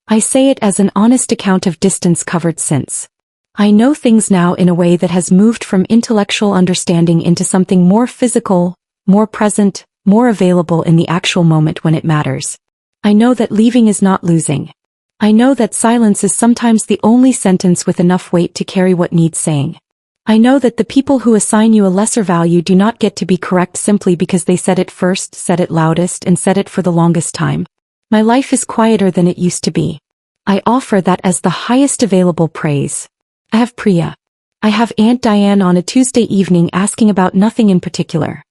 I say it as an honest account of distance covered since. I know things now in a way that has moved from intellectual understanding into something more physical, more present, more available in the actual moment when it matters. I know that leaving is not losing. I know that silence is sometimes the only sentence with enough weight to carry what needs saying. I know that the people who assign you a lesser value do not get to be correct simply because they said it first, said it loudest, and said it for the longest time. My life is quieter than it used to be. I offer that as the highest available praise. I have Priya. I have Aunt Diane on a Tuesday evening asking about nothing in particular.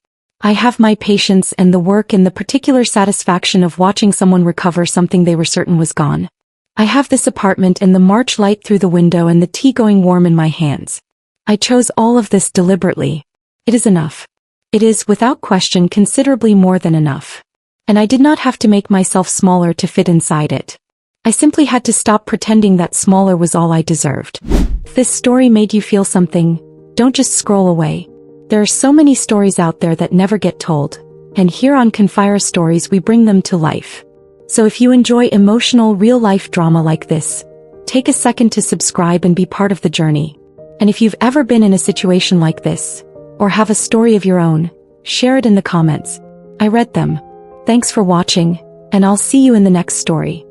I have my patience and the work and the particular satisfaction of watching someone recover something they were certain was gone. I have this apartment and the March light through the window and the tea going warm in my hands. I chose all of this deliberately. It is enough. It is, without question, considerably more than enough. And I did not have to make myself smaller to fit inside it. I simply had to stop pretending that smaller was all I deserved. If this story made you feel something, don't just scroll away. There are so many stories out there that never get told, and here on Confira Stories we bring them to life. So if you enjoy emotional, real-life drama like this, take a second to subscribe and be part of the journey. And if you've ever been in a situation like this, or have a story of your own, share it in the comments. I read them. Thanks for watching, and I'll see you in the next story.